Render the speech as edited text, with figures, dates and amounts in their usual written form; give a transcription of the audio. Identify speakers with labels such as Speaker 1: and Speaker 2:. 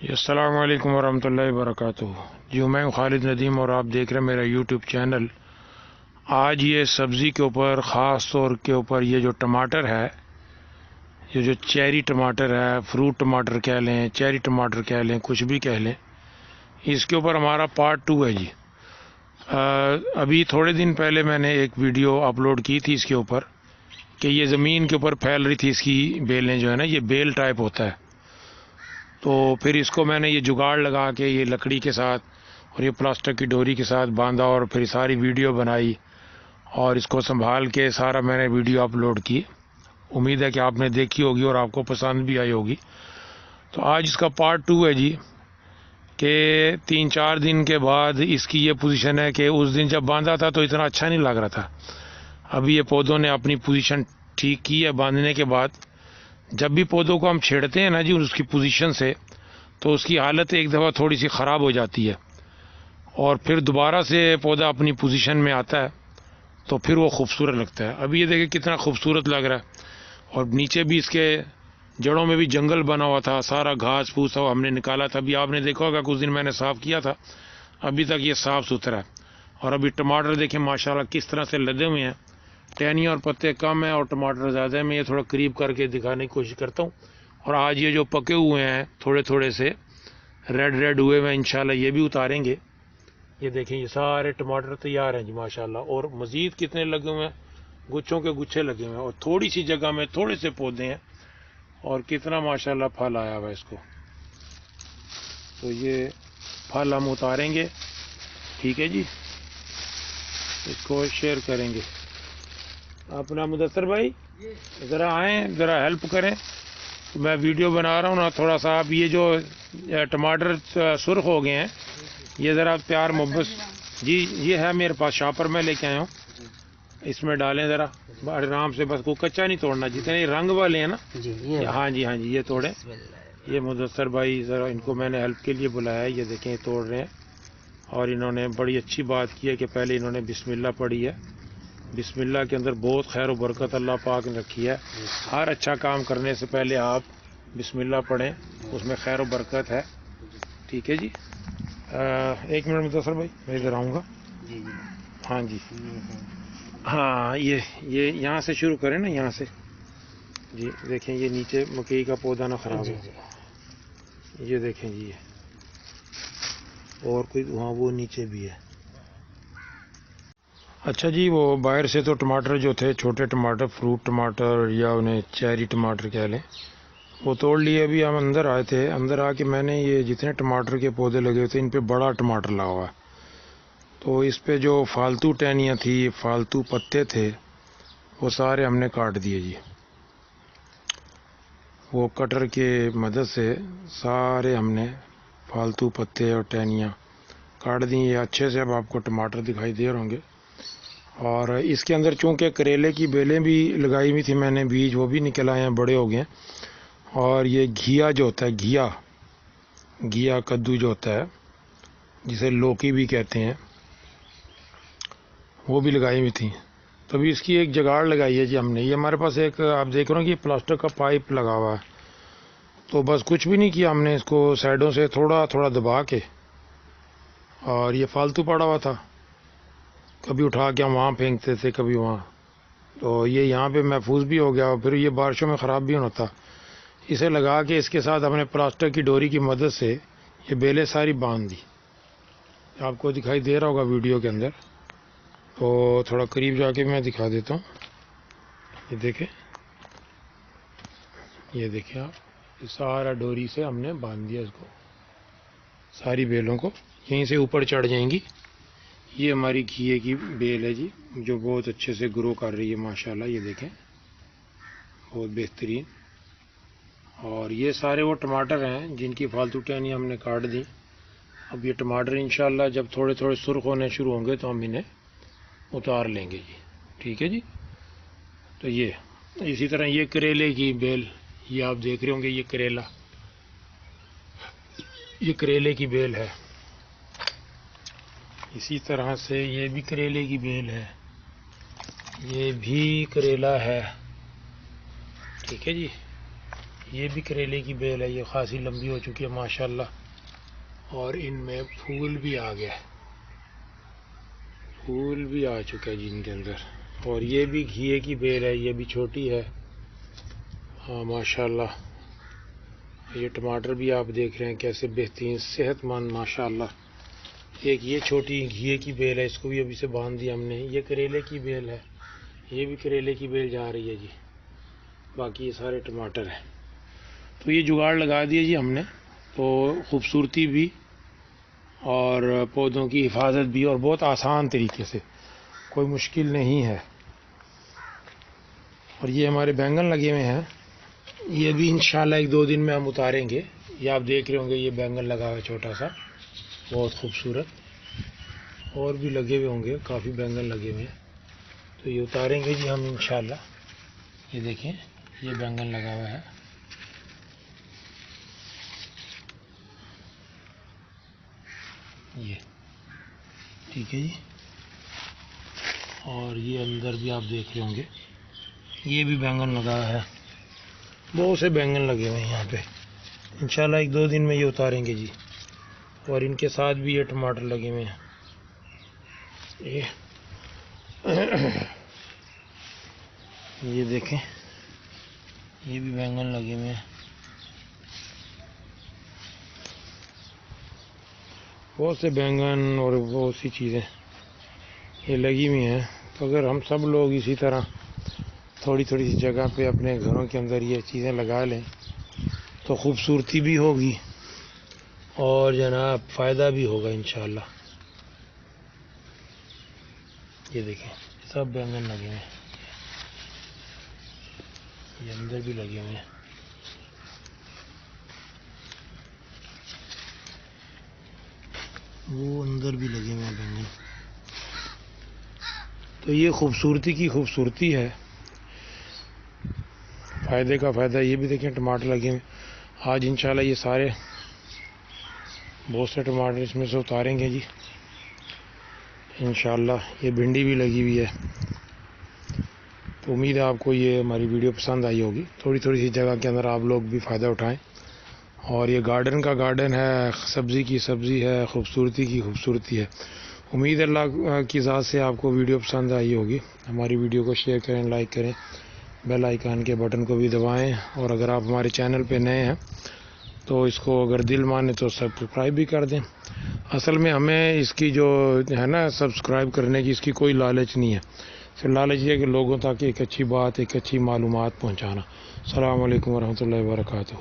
Speaker 1: अस्सलाम वालेकुम वरहमतुल्लाहि वबरकातुहू। जी मैं हूँ खालिद नदीम और आप देख रहे हैं मेरा यूट्यूब चैनल। आज ये सब्ज़ी के ऊपर ख़ास तौर के ऊपर ये जो टमाटर है, ये जो चेरी टमाटर है, फ्रूट टमाटर कह लें, चेरी टमाटर कह लें, कुछ भी कह लें, इसके ऊपर हमारा पार्ट 2 है जी। अभी थोड़े दिन पहले मैंने एक वीडियो अपलोड की थी इसके ऊपर कि ये ज़मीन के ऊपर फैल रही थी, इसकी बेलें जो है ना, ये बेल टाइप होता है। तो फिर इसको मैंने ये जुगाड़ लगा के ये लकड़ी के साथ और ये प्लास्टिक की डोरी के साथ बांधा और फिर सारी वीडियो बनाई और इसको संभाल के सारा मैंने वीडियो अपलोड की। उम्मीद है कि आपने देखी होगी और आपको पसंद भी आई होगी। तो आज इसका पार्ट 2 है जी कि 3-4 दिन के बाद इसकी ये पोजीशन है कि उस दिन जब बांधा था तो इतना अच्छा नहीं लग रहा था। अभी ये पौधों ने अपनी पोजीशन ठीक की है बांधने के बाद। जब भी पौधों को हम छेड़ते हैं ना जी उसकी पोजीशन से, तो उसकी हालत एक दफ़ा थोड़ी सी ख़राब हो जाती है और फिर दोबारा से पौधा अपनी पोजीशन में आता है तो फिर वो खूबसूरत लगता है। अभी ये देखिए कितना खूबसूरत लग रहा है और नीचे भी इसके जड़ों में भी जंगल बना हुआ था, सारा घास फूस हमने निकाला था। अभी आपने देखा होगा कुछ दिन मैंने साफ़ किया था, अभी तक ये साफ़ सुथरा है। और अभी टमाटर देखें माशाल्लाह किस तरह से लदे हुए हैं। टहनियाँ और पत्ते कम हैं और टमाटर ज़्यादा है। मैं ये थोड़ा करीब करके दिखाने की कोशिश करता हूँ। और आज ये जो पके हुए हैं थोड़े थोड़े से रेड हुए हैं, इंशाल्लाह ये भी उतारेंगे। ये देखें ये सारे टमाटर तैयार हैं जी माशाल्लाह। और मज़ीद कितने लगे हुए हैं, गुच्छों के गुच्छे लगे हुए हैं और थोड़ी सी जगह में थोड़े से पौधे हैं और कितना माशाल्लाह फल आया हुआ है इसको। तो ये फल हम उतारेंगे, ठीक है जी, इसको शेयर करेंगे। अपना मुदस्सर भाई ज़रा आएँ, ज़रा हेल्प करें। मैं वीडियो बना रहा हूँ ना, थोड़ा सा आप ये जो टमाटर सुर्ख हो गए हैं ये ज़रा प्यार मोहब्बत जी, ये है मेरे पास शॉपर मैं लेके आया हूँ, इसमें डालें ज़रा आराम से, बस को कच्चा नहीं तोड़ना। जितने रंग वाले हैं ना जी, हाँ जी ये तोड़ें। ये मुदस्सर भाई ज़रा इनको मैंने हेल्प के लिए बुलाया है। ये देखें तोड़ रहे हैं और इन्होंने बड़ी अच्छी बात की है कि पहले इन्होंने बिस्मिल्लाह पढ़ी है। बिस्मिल्लाह के अंदर बहुत खैर व बरकत अल्लाह पाक ने रखी है। हर अच्छा काम करने से पहले आप बिस्मिल्लाह पढ़ें, उसमें खैर व बरकत है, ठीक है जी। एक मिनट मुदस्सर भाई मैं इधर आऊँगा। हाँ जी, हाँ ये यहाँ से शुरू करें ना, यहाँ से जी। देखें ये नीचे मकई का पौधा ना ख़राब हो, ये देखें जी ये, और कोई वहाँ वो नीचे भी है। अच्छा जी, वो बाहर से तो टमाटर जो थे, छोटे टमाटर, फ्रूट टमाटर या उन्हें चेरी टमाटर कह लें, वो तोड़ लिए। अभी हम अंदर आए थे, अंदर आके मैंने ये जितने टमाटर के पौधे लगे थे इन पे बड़ा टमाटर लगा हुआ है। तो इस पे जो फालतू टहनियाँ थी, फालतू पत्ते थे, वो सारे हमने काट दिए जी। वो कटर के मदद से सारे हमने फालतू पत्ते और टहनियाँ काट दी। ये अच्छे से अब आपको टमाटर दिखाई दे रहे होंगे। और इसके अंदर चूँकि करेले की बेलें भी लगाई हुई थी मैंने, बीज वो भी निकल आए हैं, बड़े हो गए हैं। और ये घिया जो होता है, घिया कद्दू जो होता है, जिसे लौकी भी कहते हैं, वो भी लगाई हुई थी। तभी इसकी एक जुगाड़ लगाई है जी हमने। ये हमारे पास एक आप देख रहे हो कि प्लास्टिक का पाइप लगा हुआ है। तो बस कुछ भी नहीं किया हमने, इसको साइडों से थोड़ा थोड़ा दबा के, और ये फालतू पड़ा हुआ था, कभी उठा के हम वहाँ फेंकते थे कभी वहाँ, तो ये यहाँ पे महफूज भी हो गया और फिर ये बारिशों में ख़राब भी होता। इसे लगा के इसके साथ हमने प्लास्टिक की डोरी की मदद से ये बेलें सारी बांध दी। आपको दिखाई दे रहा होगा वीडियो के अंदर, तो थोड़ा करीब जाके मैं दिखा देता हूँ। ये देखें, ये देखें आप, ये सारा डोरी से हमने बांध दिया इसको, सारी बेलों को। यहीं से ऊपर चढ़ जाएंगी। ये हमारी घिए की बेल है जी, जो बहुत अच्छे से ग्रो कर रही है माशाल्लाह। ये देखें बहुत बेहतरीन। और ये सारे वो टमाटर हैं जिनकी फालतू टहनियाँ हमने काट दी। अब ये टमाटर इंशाल्लाह जब थोड़े थोड़े सुर्ख होने शुरू होंगे तो हम इन्हें उतार लेंगे जी, ठीक है जी। तो ये इसी तरह ये करेले की बेल, ये आप देख रहे होंगे, ये करेला, ये करेले की बेल है। इसी तरह से ये भी करेले की बेल है, ये भी करेला है, ठीक है जी। یہ بھی کریلے کی بیل ہے، یہ خاصی لمبی ہو چکی ہے ماشاءاللہ، اور ان میں پھول بھی آ گیا، پھول بھی آ چکا ہے جی ان کے اندر۔ اور یہ بھی گھیے کی بیل ہے، یہ بھی چھوٹی ہے، ہاں ماشاءاللہ۔ یہ ٹماٹر بھی آپ دیکھ رہے ہیں کیسے بہترین صحت مند ماشاءاللہ۔ ایک یہ چھوٹی گھیے کی بیل ہے، اس کو بھی ابھی سے باندھ دیا ہم نے۔ یہ کریلے کی بیل ہے، یہ بھی کریلے کی بیل جا رہی ہے جی، باقی یہ سارے ٹماٹر ہیں۔ تو یہ جگاڑ لگا دیا جی ہم نے، تو خوبصورتی بھی اور پودوں کی حفاظت بھی، اور بہت آسان طریقے سے، کوئی مشکل نہیں ہے۔ اور یہ ہمارے بینگن لگے ہوئے ہیں، یہ بھی انشاءاللہ 1-2 دن میں ہم اتاریں گے۔ یہ آپ دیکھ رہے ہوں گے، یہ بینگن لگا ہوا ہے چھوٹا سا، بہت خوبصورت، اور بھی لگے ہوئے ہوں گے، کافی بینگن لگے ہوئے ہیں، تو یہ اتاریں گے جی ہم انشاءاللہ۔ یہ دیکھیں، یہ بینگن لگا ہوا ہے، یہ ٹھیک ہے جی۔ اور یہ اندر بھی آپ دیکھ رہے ہوں گے، یہ بھی بینگن لگا ہوا ہے، بہت سے بینگن لگے ہوئے ہیں یہاں پہ۔ انشاءاللہ 1-2 دن میں یہ اتاریں گے جی۔ اور ان کے ساتھ بھی یہ ٹماٹر لگے ہوئے ہیں، یہ دیکھیں، یہ بھی بینگن لگے ہوئے ہیں، بہت سے بینگن اور بہت سی چیزیں یہ لگی ہوئی ہیں۔ تو اگر ہم سب لوگ اسی طرح تھوڑی تھوڑی سی جگہ پہ اپنے گھروں کے اندر یہ چیزیں لگا لیں تو خوبصورتی بھی ہوگی اور جناب فائدہ بھی ہوگا انشاءاللہ۔ یہ دیکھیں، سب بینگن لگے ہوئے ہیں، یہ اندر بھی لگے ہوئے ہیں، وہ اندر بھی لگے ہوئے ہیں بینگن۔ تو یہ خوبصورتی کی خوبصورتی ہے، فائدے کا فائدہ۔ یہ بھی دیکھیں ٹماٹر لگے ہوئے، آج انشاءاللہ یہ سارے بہت سے ٹماٹر اس میں سے اتاریں گے جی انشاءاللہ۔ یہ بھنڈی بھی لگی ہوئی ہے۔ تو امید ہے آپ کو یہ ہماری ویڈیو پسند آئی ہوگی، تھوڑی تھوڑی سی جگہ کے اندر آپ لوگ بھی فائدہ اٹھائیں۔ اور یہ گارڈن کا گارڈن ہے، سبزی کی سبزی ہے، خوبصورتی کی خوبصورتی ہے۔ امید ہے اللہ کی ذات سے آپ کو ویڈیو پسند آئی ہوگی۔ ہماری ویڈیو کو شیئر کریں، لائک کریں، بیل آئیکن کے بٹن کو بھی دبائیں، اور اگر آپ ہمارے چینل پہ نئے ہیں تو اس کو اگر دل مانے تو سبسکرائب بھی کر دیں۔ اصل میں ہمیں اس کی جو ہے نا سبسکرائب کرنے کی، اس کی کوئی لالچ نہیں ہے، صرف لالچ یہ ہے کہ لوگوں تک ایک اچھی بات، ایک اچھی معلومات پہنچانا۔ السلام علیکم ورحمۃ اللہ وبرکاتہ۔